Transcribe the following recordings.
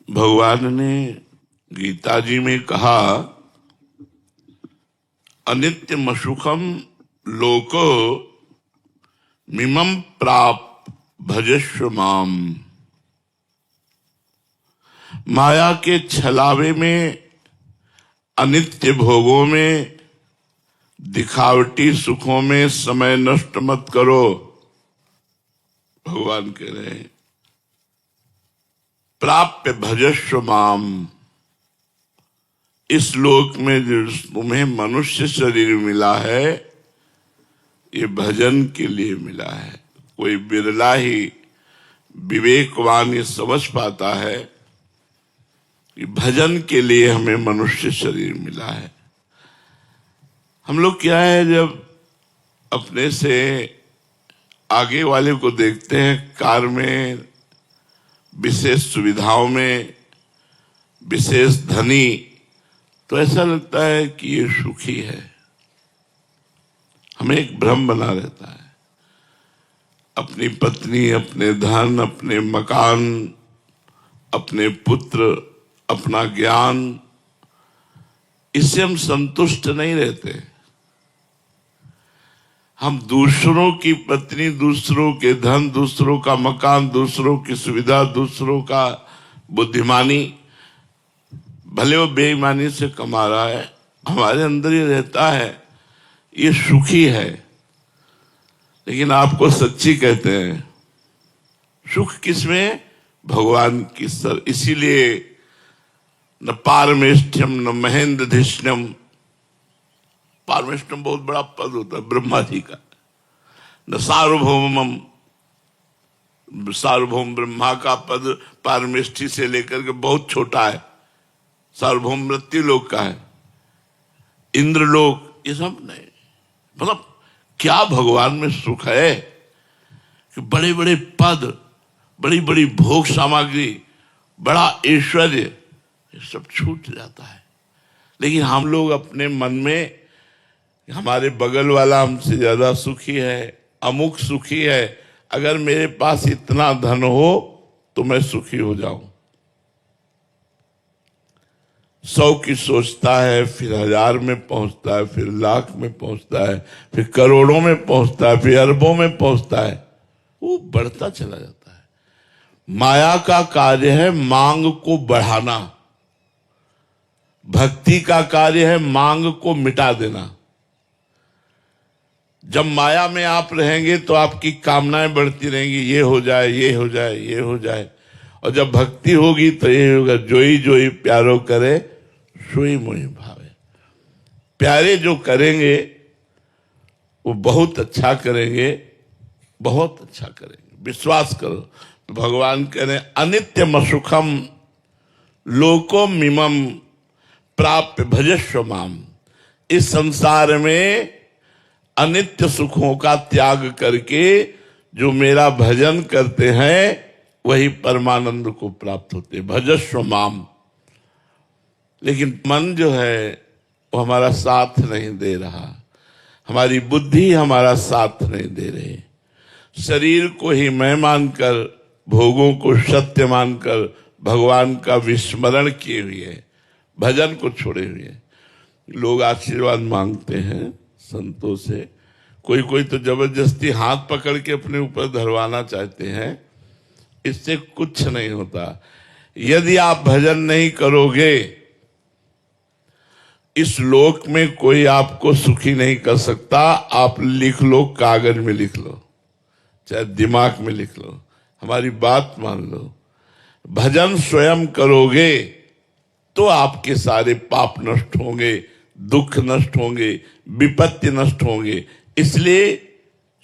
भगवान ने गीता जी में कहा, अनित्यम सुखम लोको मिमं प्राप भजस्व माम। माया के छलावे में, अनित्य भोगों में, दिखावटी सुखों में समय नष्ट मत करो। भगवान कह रहे हैं, प्राप्य भजस्व माम। इस लोक में जो तुम्हें मनुष्य शरीर मिला है, ये भजन के लिए मिला है। कोई बिरला ही विवेकवान ये समझ पाता है कि भजन के लिए हमें मनुष्य शरीर मिला है। हम लोग क्या है, जब अपने से आगे वाले को देखते हैं कार में, विशेष सुविधाओं में, विशेष धनी, तो ऐसा लगता है कि ये सुखी है। हमें एक भ्रम बना रहता है। अपनी पत्नी, अपने धन, अपने मकान, अपने पुत्र, अपना ज्ञान, इससे हम संतुष्ट नहीं रहते। हम दूसरों की पत्नी, दूसरों के धन, दूसरों का मकान, दूसरों की सुविधा, दूसरों का बुद्धिमानी, भले वो बेईमानी से कमा रहा है, हमारे अंदर ये रहता है, ये सुखी है। लेकिन आपको सच्ची कहते हैं, सुख किसमें? भगवान की सर। इसीलिए न पारमेष्ठ्यम न महेंद्रधिष्ण्यम। पारमेष्ठ्यम बहुत बड़ा पद होता है ब्रह्मा जी का। न सार्वभौमम, सार्वभौम ब्रह्मा का पद पारमेष्ठी से लेकर के बहुत छोटा है। सार्वभौम मृत्यु लोक का है, इंद्रलोक, ये सब नहीं। मतलब क्या भगवान में सुख है कि बड़े बड़े पद, बड़ी बड़ी भोग सामग्री, बड़ा ऐश्वर्य, ये सब छूट जाता है। लेकिन हम लोग अपने मन में, हमारे बगल वाला हमसे ज्यादा सुखी है, अमुक सुखी है, अगर मेरे पास इतना धन हो तो मैं सुखी हो जाऊं। 100 की सोचता है, फिर 1000 में पहुंचता है, फिर लाख में पहुंचता है, फिर करोड़ों में पहुंचता है, फिर अरबों में पहुंचता है। वो बढ़ता चला जाता है। माया का कार्य है मांग को बढ़ाना, भक्ति का कार्य है मांग को मिटा देना। जब माया में आप रहेंगे तो आपकी कामनाएं बढ़ती रहेंगी, ये हो जाए, ये हो जाए, ये हो जाए। और जब भक्ति होगी तो ये होगा, जोई जोई प्यारो करे सोई मोहि भावे। प्यारे जो करेंगे वो बहुत अच्छा करेंगे, बहुत अच्छा करेंगे, विश्वास करो। तो भगवान कह रहे हैं, अनित्यम सुखम लोको मिमम प्राप्य भजस्व माम। इस संसार में अनित्य सुखों का त्याग करके जो मेरा भजन करते हैं वही परमानंद को प्राप्त होते, भजस्व माम। लेकिन मन जो है वो हमारा साथ नहीं दे रहा, हमारी बुद्धि हमारा साथ नहीं दे रही। शरीर को ही मैं मानकर, भोगों को सत्य मानकर भगवान का विस्मरण किए हुए, भजन को छोड़े हुए लोग आशीर्वाद मांगते हैं संतों से। कोई कोई तो जबरदस्ती हाथ पकड़ के अपने ऊपर धरवाना चाहते हैं। इससे कुछ नहीं होता। यदि आप भजन नहीं करोगे, इस लोक में कोई आपको सुखी नहीं कर सकता। आप लिख लो, कागज में लिख लो, चाहे दिमाग में लिख लो, हमारी बात मान लो। भजन स्वयं करोगे तो आपके सारे पाप नष्ट होंगे, दुख नष्ट होंगे, विपत्ति नष्ट होंगे। इसलिए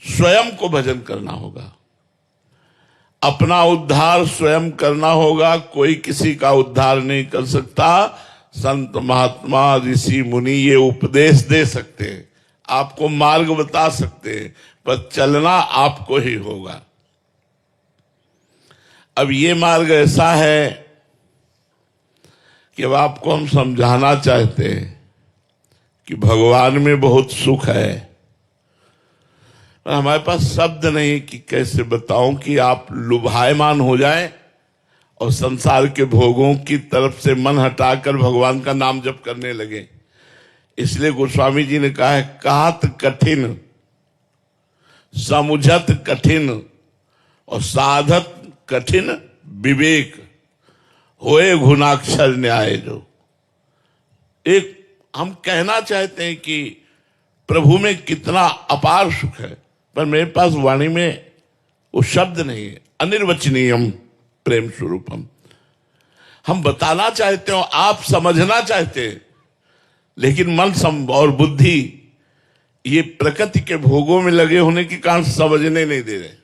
स्वयं को भजन करना होगा, अपना उद्धार स्वयं करना होगा। कोई किसी का उद्धार नहीं कर सकता। संत महात्मा ऋषि मुनि ये उपदेश दे सकते हैं, आपको मार्ग बता सकते हैं, पर चलना आपको ही होगा। अब ये मार्ग ऐसा है कि अब आपको हम समझाना चाहते हैं कि भगवान में बहुत सुख है। हमारे पास शब्द नहीं कि कैसे बताऊं कि आप लुभायमान हो जाएं और संसार के भोगों की तरफ से मन हटाकर भगवान का नाम जप करने लगे। इसलिए गोस्वामी जी ने कहा है, कहत कठिन समुझत कठिन और साधत कठिन विवेक, होए गुणाक्षर न्याय। जो एक हम कहना चाहते हैं कि प्रभु में कितना अपार सुख है, पर मेरे पास वाणी में वो शब्द नहीं है। अनिर्वचनीयम प्रेम स्वरूपम हम बताना चाहते हो, आप समझना चाहते हैं, लेकिन मन और बुद्धि ये प्रकृति के भोगों में लगे होने के कारण समझने नहीं दे रहे।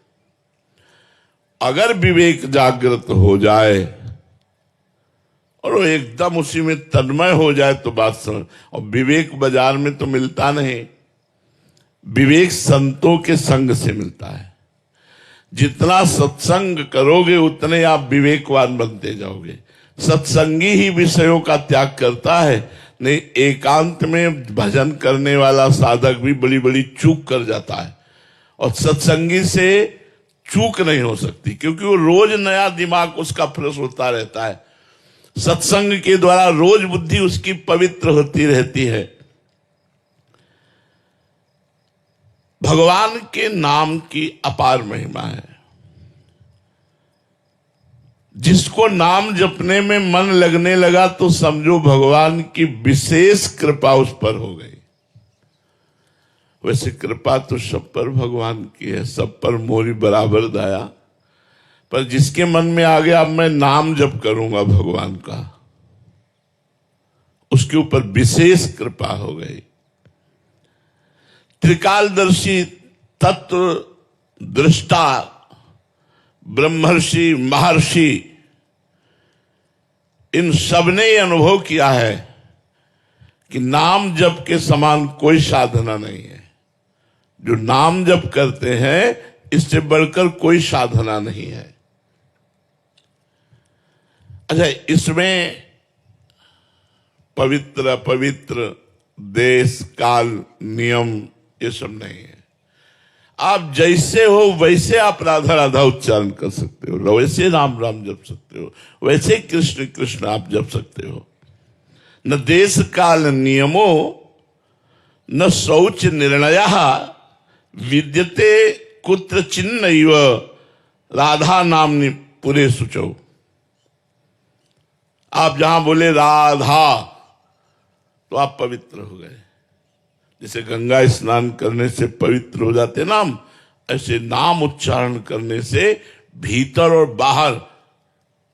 अगर विवेक जागृत हो जाए और वो एकदम उसी में तन्मय हो जाए तो बात समझ। और विवेक बाजार में तो मिलता नहीं, विवेक संतों के संग से मिलता है। जितना सत्संग करोगे उतने आप विवेकवान बनते जाओगे। सत्संगी ही विषयों का त्याग करता है, नहीं एकांत में भजन करने वाला साधक भी बड़ी बड़ी चूक कर जाता है। और सत्संगी से चूक नहीं हो सकती, क्योंकि वो रोज नया दिमाग उसका फ्रेश होता रहता है। सत्संग के द्वारा रोज बुद्धि उसकी पवित्र होती रहती है। भगवान के नाम की अपार महिमा है। जिसको नाम जपने में मन लगने लगा तो समझो भगवान की विशेष कृपा उस पर हो गई। वैसे कृपा तो सब पर भगवान की है, सब पर मोरी बराबर दया। पर जिसके मन में आ गया अब मैं नाम जप करूंगा भगवान का, उसके ऊपर विशेष कृपा हो गई। त्रिकालदर्शी तत्व दृष्टा ब्रह्मर्षि महर्षि इन सबने ये अनुभव किया है कि नाम जप के समान कोई साधना नहीं है। जो नाम जप करते हैं इससे बढ़कर कोई साधना नहीं है। अच्छा, इसमें पवित्र अपवित्र देश काल नियम ये सब नहीं है। आप जैसे हो वैसे आप राधा राधा उच्चारण कर सकते हो, वैसे राम राम जप सकते हो, वैसे कृष्ण कृष्ण आप जप सकते हो। न देश काल नियमो न शौच निर्णय विद्यते कुत्र चिन्नैव राधा नामनि पुरे शुचौ। आप जहां बोले राधा तो आप पवित्र हो गए। जैसे गंगा स्नान करने से पवित्र हो जाते नाम, ऐसे नाम उच्चारण करने से भीतर और बाहर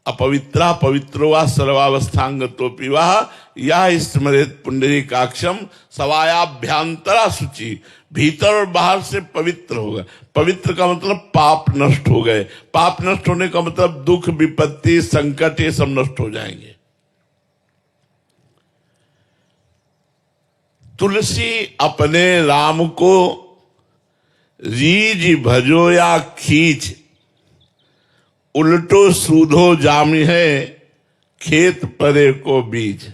अपवित्रा पवित्रो वा सर्वावस्थांगतोपि वाह यह स्मरेत पुंडरीकाक्षम सवायाभ्यांतरा शुचि। भीतर और बाहर से पवित्र हो गए। पवित्र का मतलब पाप नष्ट हो गए। पाप नष्ट होने का मतलब दुख विपत्ति संकट ये सब नष्ट हो जाएंगे। तुलसी अपने राम को रीज भजो या खींच, उल्टो सूधो जामी है खेत परे को बीज।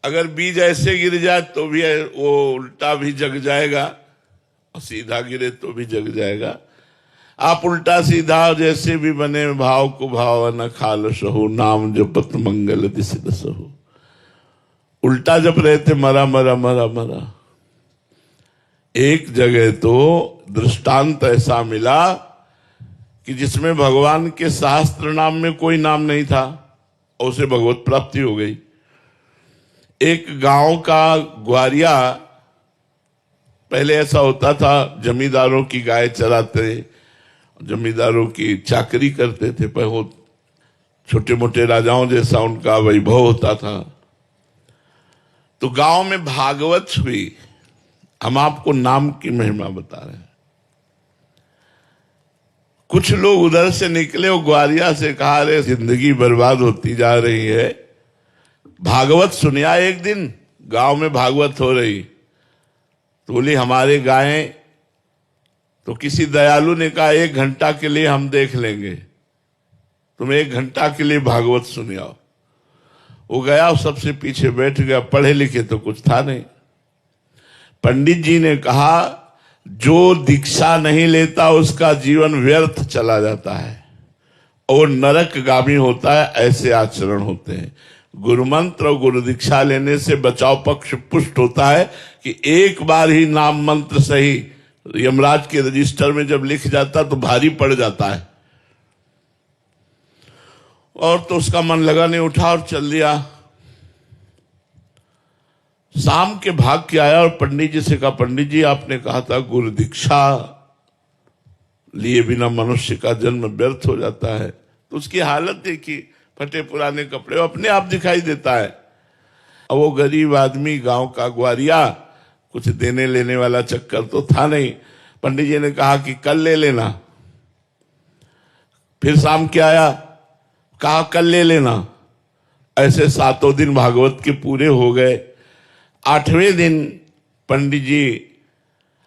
अगर बीज ऐसे गिर जाए तो भी वो उल्टा भी जग जाएगा और सीधा गिरे तो भी जग जाएगा। आप उल्टा सीधा जैसे भी बने भाव को भाव न खाल सहु, नाम जपत मंगल दिस दसहु। उल्टा जप रहे थे मरा मरा मरा मरा। एक जगह तो दृष्टांत ऐसा मिला कि जिसमें भगवान के शास्त्र नाम में कोई नाम नहीं था और उसे भगवत प्राप्ति हो गई। एक गांव का ग्वारिया, पहले ऐसा होता था जमींदारों की गाय चराते, जमींदारों की चाकरी करते थे, पर वो छोटे मोटे राजाओं जैसा उनका वैभव होता था। तो गांव में भागवत हुई। हम आपको नाम की महिमा बता रहे हैं। कुछ लोग उधर से निकले और ग्वारिया से कहा, रे जिंदगी बर्बाद होती जा रही है, भागवत सुनिया। एक दिन गांव में भागवत हो रही तो बोली हमारे गायें, तो किसी दयालु ने कहा 1 घंटा के लिए हम देख लेंगे, तुम 1 घंटा के लिए भागवत सुनियाओ। वो गया और सबसे पीछे बैठ गया। पढ़े लिखे तो कुछ था नहीं। पंडित जी ने कहा जो दीक्षा नहीं लेता उसका जीवन व्यर्थ चला जाता है और नरकगामी होता है, ऐसे आचरण होते हैं। गुरु मंत्र और गुरु दीक्षा लेने से बचाव पक्ष पुष्ट होता है कि एक बार ही नाम मंत्र सही यमराज के रजिस्टर में जब लिख जाता तो भारी पड़ जाता है। और तो उसका मन लगा नहीं, उठा और चल दिया। शाम के भाग के आया और पंडित जी से कहा, पंडित जी आपने कहा था गुरु दीक्षा लिए बिना मनुष्य का जन्म व्यर्थ हो जाता है। तो उसकी हालत देखी, फटे पुराने कपड़े, वो अपने आप दिखाई देता है। अब वो गरीब आदमी, गांव का ग्वारिया, कुछ देने लेने वाला चक्कर तो था नहीं। पंडित जी ने कहा कि कल ले लेना। फिर शाम के आया, कहा कल ले लेना। ऐसे 7 दिन भागवत के पूरे हो गए। 8वें दिन पंडित जी,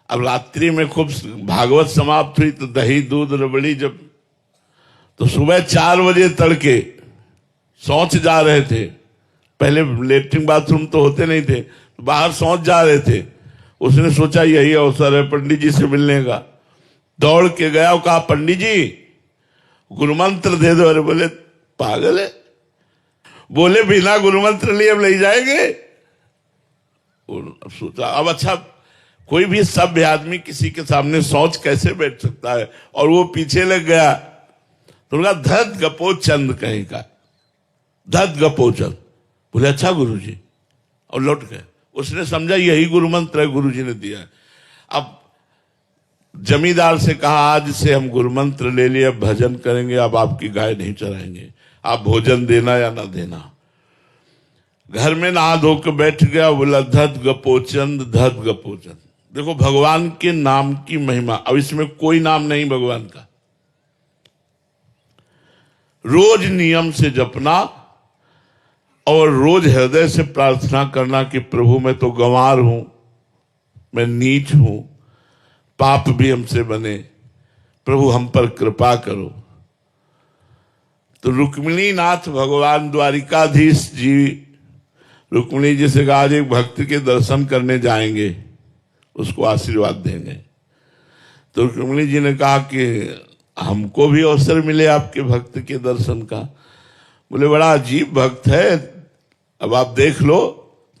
अब रात्रि में खूब भागवत समाप्त हुई तो दही दूध रबड़ी, जब तो सुबह 4 बजे तड़के शौच जा रहे थे। पहले लेटरिन बाथरूम तो होते नहीं थे, बाहर शौच जा रहे थे। उसने सोचा यही अवसर है पंडित जी से मिलने का। दौड़ के गया और कहा, पंडित जी गुरु मंत्र दे दो। अरे बोले पागल है, बोले बिना गुरु मंत्र लिए हम ले जाएंगे। सोचा अब अच्छा, कोई भी सभ्य आदमी किसी के सामने शौच कैसे बैठ सकता है, और वो पीछे लग गया। तो उनका धत गपो चंद कहीं का, धत गपो चंद। बोले अच्छा गुरुजी, और लौट गए। उसने समझा यही गुरु मंत्र है, गुरुजी ने दिया है। अब जमींदार से कहा, आज से हम गुरु मंत्र ले लिए, अब भजन करेंगे, अब आपकी गाय नहीं चराएंगे, आप भोजन देना या ना देना। घर में नहा धो के बैठ गया, बोला धत गपोचंद, धत गपोचंद। देखो भगवान के नाम की महिमा। अब इसमें कोई नाम नहीं भगवान का, रोज नियम से जपना और रोज हृदय से प्रार्थना करना कि प्रभु मैं तो गंवार हूं, मैं नीच हूं, पाप भी हमसे बने, प्रभु हम पर कृपा करो। तो रुक्मिणी नाथ भगवान द्वारिकाधीश जी, रुक्मिणी जी से कहा आज एक भक्त के दर्शन करने जाएंगे, उसको आशीर्वाद देंगे। तो रुक्मिणी जी ने कहा कि हमको भी अवसर मिले आपके भक्त के दर्शन का। बोले बड़ा अजीब भक्त है, अब आप देख लो।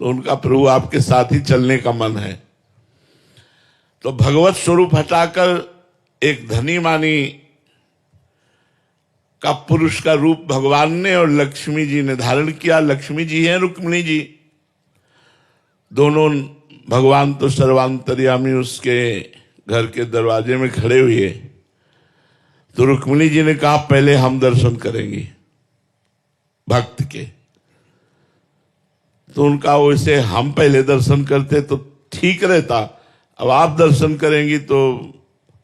तो उनका प्रभु आपके साथ ही चलने का मन है। तो भगवत स्वरूप हटाकर एक धनी मानी का पुरुष का रूप भगवान ने और लक्ष्मी जी ने धारण किया। लक्ष्मी जी हैं रुक्मिणी जी, दोनों भगवान तो सर्वांतर्यामी उसके घर के दरवाजे में खड़े हुए। तो रुक्मिणी जी ने कहा पहले हम दर्शन करेंगे भक्त के। तो उनका वैसे हम पहले दर्शन करते तो ठीक रहता, अब आप दर्शन करेंगी तो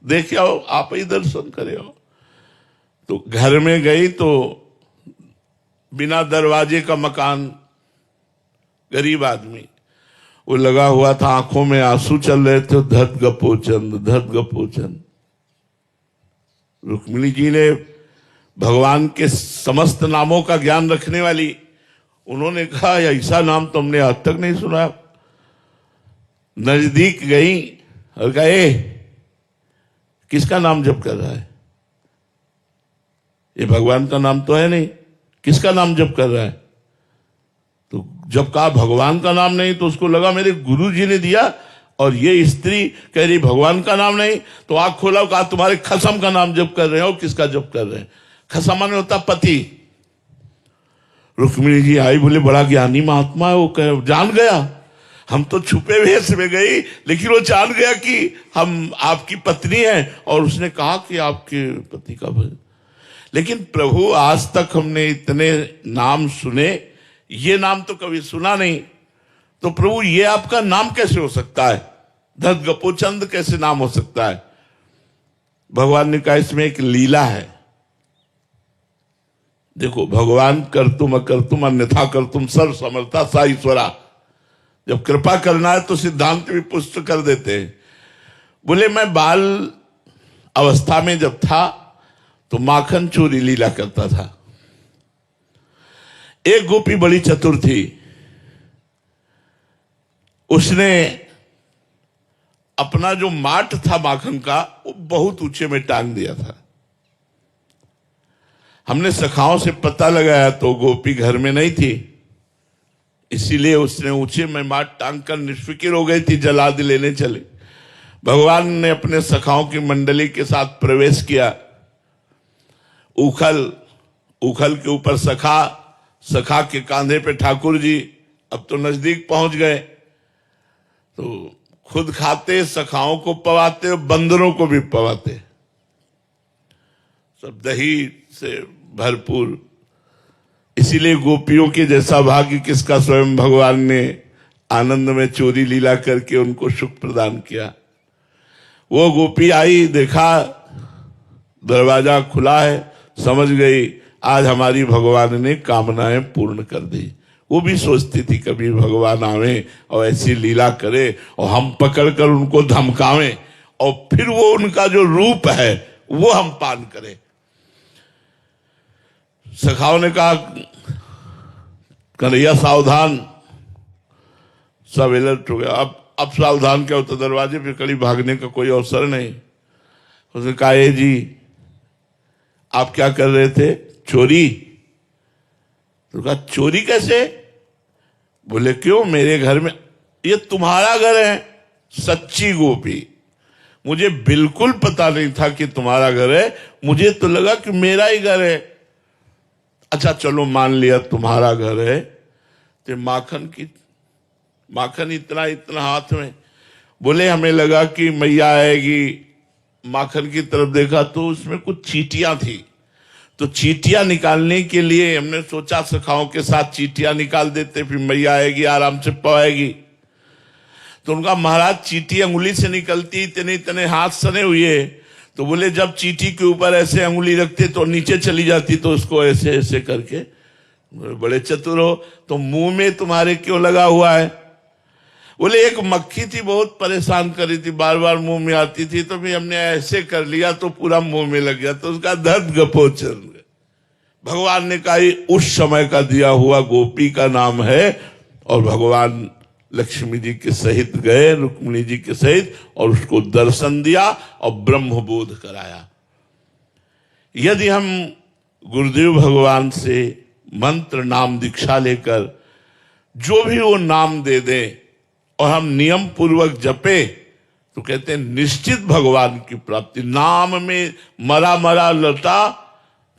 देख आओ, आप ही दर्शन करे हो। तो घर में गई तो बिना दरवाजे का मकान, गरीब आदमी, वो लगा हुआ था, आंखों में आंसू चल रहे थे। धत गपोचंद, धत गपोचंद। रुक्मिणी जी ने भगवान के समस्त नामों का ज्ञान रखने वाली, उन्होंने कहा ऐसा नाम तो हमने आज तक नहीं सुना। नजदीक गई और कहा किसका नाम जप कर रहा है? ये भगवान का नाम तो है नहीं, किसका नाम जप कर रहा है? तो जब कहा भगवान का नाम नहीं तो उसको लगा मेरे गुरु जी ने दिया, और ये स्त्री कह रही भगवान का नाम नहीं। तो आंख खोला, कहा तुम्हारे खसम का नाम जप कर रहे हो। किसका जप कर रहे हैं? खसम माने होता पति। रुक्मिणी जी आई, बोले बड़ा ज्ञानी महात्मा है, वो जान गया। हम तो छुपे वेश में गई, लेकिन वो जान गया कि हम आपकी पत्नी है, और उसने कहा कि आपके पति का भजन। लेकिन प्रभु आज तक हमने इतने नाम सुने, ये नाम तो कभी सुना नहीं। तो प्रभु ये आपका नाम कैसे हो सकता है? धत गपोचंद कैसे नाम हो सकता है? भगवान ने कहा इसमें एक लीला है। देखो भगवान कर्तुम अकर्तुम अन्यथा कर्तुम सर्व समर्था सा ईश्वरा। जब कृपा करना है तो सिद्धांत भी पुष्ट कर देते हैं। बोले मैं बाल अवस्था में जब था तो माखन चोरी लीला करता था। एक गोपी बड़ी चतुर थी, उसने अपना जो माट था माखन का वो बहुत ऊंचे में टांग दिया था। हमने सखाओं से पता लगाया तो गोपी घर में नहीं थी, इसीलिए उसने ऊंचे में माट टांग कर निष्फिक्र हो गई थी, जलादि लेने चले। भगवान ने अपने सखाओं की मंडली के साथ प्रवेश किया। उखल के ऊपर सखा, सखा के कांधे पे ठाकुर जी। अब तो नजदीक पहुंच गए, तो खुद खाते, सखाओं को पवाते और बंदरों को भी पवाते, सब दही से भरपूर। इसीलिए गोपियों के जैसा भाग्य किसका, स्वयं भगवान ने आनंद में चोरी लीला करके उनको सुख प्रदान किया। वो गोपी आई, देखा दरवाजा खुला है, समझ गई आज हमारी भगवान ने कामनाएं पूर्ण कर दी। वो भी सोचती थी कभी भगवान आवे और ऐसी लीला करे और हम पकड़कर उनको धमकावें और फिर वो उनका जो रूप है वो हम पान करें। सखाओं ने कहा कन्हैया सावधान, सब अलर्ट हो गया। अब सावधान क्या होता, दरवाजे पे कड़ी भागने का कोई अवसर नहीं। उसने कहा ए जी आप क्या कर रहे थे, चोरी? तो कहा चोरी कैसे? बोले क्यों, मेरे घर में, ये तुम्हारा घर है। सच्ची गोपी, मुझे बिल्कुल पता नहीं था कि तुम्हारा घर है, मुझे तो लगा कि मेरा ही घर है। अच्छा चलो मान लिया तुम्हारा घर है, तो माखन इतना इतना हाथ में। बोले हमें लगा कि मैया आएगी। माखन की तरफ देखा तो उसमें कुछ चींटियां थी, तो चींटियां निकालने के लिए हमने सोचा सखाओं के साथ चींटियां निकाल देते, फिर मैया आएगी आराम से पवाएगी। तो उनका महाराज चींटी अंगुली से निकलती, इतने इतने हाथ सने हुए। तो बोले जब चींटी के ऊपर ऐसे अंगुली रखते तो नीचे चली जाती, तो उसको ऐसे ऐसे करके, बड़े चतुर हो, तो मुंह में तुम्हारे क्यों लगा हुआ है? बोले एक मक्खी थी बहुत परेशान कर रही थी, बार बार मुंह में आती थी, तो भी हमने ऐसे कर लिया तो पूरा मुंह में लग गया, तो उसका दर्द गपोचर। भगवान ने कहा उस समय का दिया हुआ गोपी का नाम है। और भगवान लक्ष्मी जी के सहित गए, रुक्मिणी जी के सहित, और उसको दर्शन दिया और ब्रह्मबोध कराया। यदि हम गुरुदेव भगवान से मंत्र नाम दीक्षा लेकर जो भी वो नाम दे दें और हम नियम पूर्वक जपे, तो कहते हैं निश्चित भगवान की प्राप्ति। नाम में मरा मरा लटा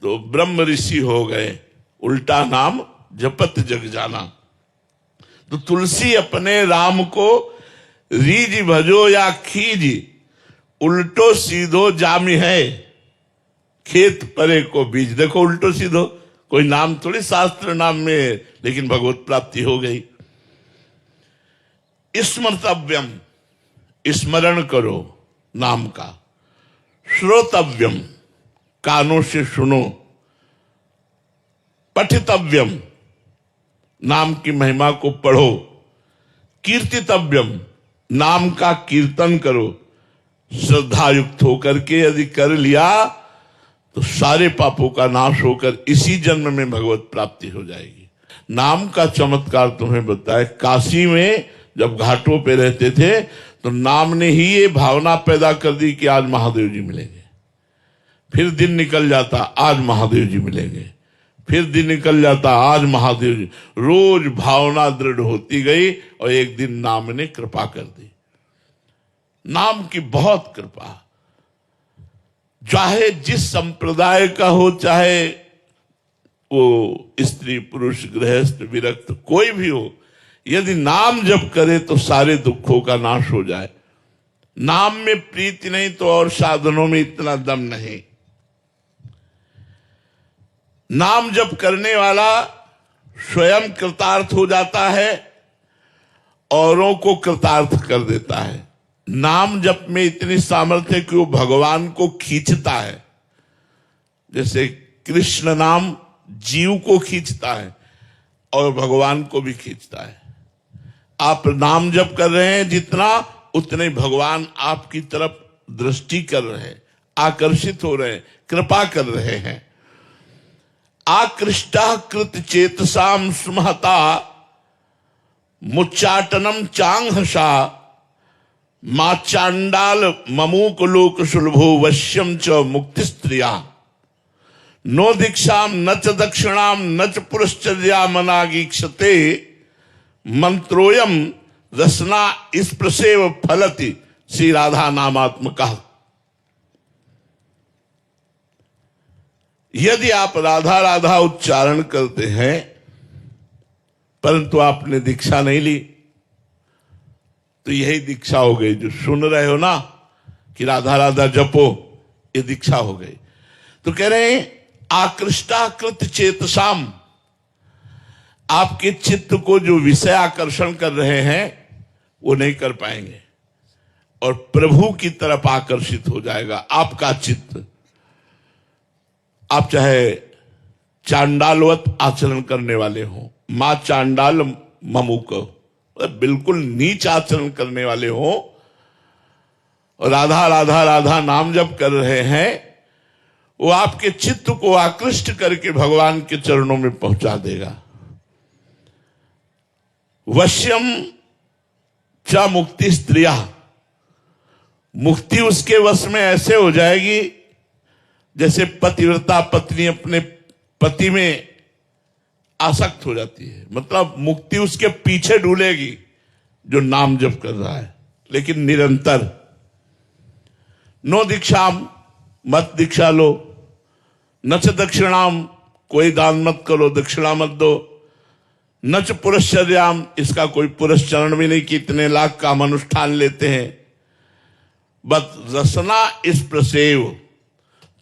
तो ब्रह्म ऋषि हो गए, उल्टा नाम जपत जग जाना। तो तुलसी अपने राम को रीज भजो या खीज, उल्टो सीधो जामी है, खेत परे को बीज। देखो उल्टो सीधो कोई नाम थोड़ी शास्त्र नाम में है, लेकिन भगवत प्राप्ति हो गई। स्मर्तव्यम, स्मरण करो नाम का। श्रोतव्यम, कानों से सुनो। पठितव्यम, नाम की महिमा को पढ़ो। कीर्तितव्यम, नाम का कीर्तन करो। श्रद्धा युक्त होकर के यदि कर लिया तो सारे पापों का नाश होकर इसी जन्म में भगवत प्राप्ति हो जाएगी। नाम का चमत्कार तुम्हें बताए, काशी में जब घाटों पे रहते थे तो नाम ने ही ये भावना पैदा कर दी कि आज महादेव जी मिलेंगे। फिर दिन निकल जाता, आज महादेव जी मिलेंगे। फिर दिन निकल जाता, आज महादेव जी। रोज भावना दृढ़ होती गई और एक दिन नाम ने कृपा कर दी। नाम की बहुत कृपा, चाहे जिस संप्रदाय का हो, चाहे वो स्त्री पुरुष गृहस्थ विरक्त कोई भी हो, यदि नाम जप करे तो सारे दुखों का नाश हो जाए। नाम में प्रीति नहीं तो और साधनों में इतना दम नहीं। नाम जप करने वाला स्वयं कृतार्थ हो जाता है, औरों को कृतार्थ कर देता है। नाम जप में इतनी सामर्थ्य है कि वो भगवान को खींचता है। जैसे कृष्ण नाम जीव को खींचता है और भगवान को भी खींचता है। आप नाम जप कर रहे हैं जितना, उतने भगवान आपकी तरफ दृष्टि कर रहे हैं, आकर्षित हो रहे हैं, कृपा कर रहे हैं। आकृष्टा कृत चेतसाम स्महता मुच्चाटनम चांगहसा मा चांडाल ममूक लोक सुलभो वश्यम च मुक्ति स्त्रिया। नो दीक्षाम न च दक्षिणाम न च पुरश्चर्या मनागीक्षते मंत्रोयम रसना स्पृशेव फलति श्री राधा नामात्मका। यदि आप राधा राधा उच्चारण करते हैं परंतु आपने दीक्षा नहीं ली तो यही दीक्षा हो गई। जो सुन रहे हो ना कि राधा राधा जपो, ये दीक्षा हो गई। तो कह रहे हैं आकृष्टाकृत चेतसाम, आपके चित्त को जो विषय आकर्षण कर रहे हैं वो नहीं कर पाएंगे और प्रभु की तरफ आकर्षित हो जाएगा आपका चित्त। आप चाहे चांडालवत आचरण करने वाले हो, मां चांडाल ममुक, बिल्कुल नीच आचरण करने वाले हो और राधा राधा राधा नाम जप कर रहे हैं, वो आपके चित्त को आकृष्ट करके भगवान के चरणों में पहुंचा देगा। वश्यम च मुक्ति स्त्रिया, मुक्ति उसके वश में ऐसे हो जाएगी जैसे पतिव्रता पत्नी अपने पति में आसक्त हो जाती है। मतलब मुक्ति उसके पीछे डूलेगी जो नाम जप कर रहा है, लेकिन निरंतर। नो दीक्षाम, मत दीक्षा लो, न च दक्षिणाम, कोई दान मत करो, दक्षिणा मत दो, न च पुरश्चर्याम, इसका कोई पुरस्चरण भी नहीं कि इतने लाख का हम अनुष्ठान लेते हैं। बस रसना स्पर्शेव,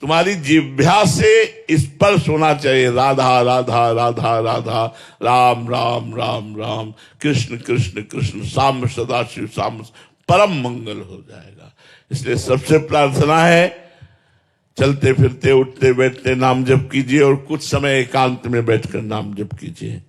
तुम्हारी जिह्वा से स्पर्श होना चाहिए, राधा राधा राधा राधा, राम राम राम राम, कृष्ण कृष्ण कृष्ण, साम सदाशिव साम, परम मंगल हो जाएगा। इसलिए सबसे प्रार्थना है चलते फिरते उठते बैठते नाम जप कीजिए और कुछ समय एकांत में बैठकर नाम जप कीजिए।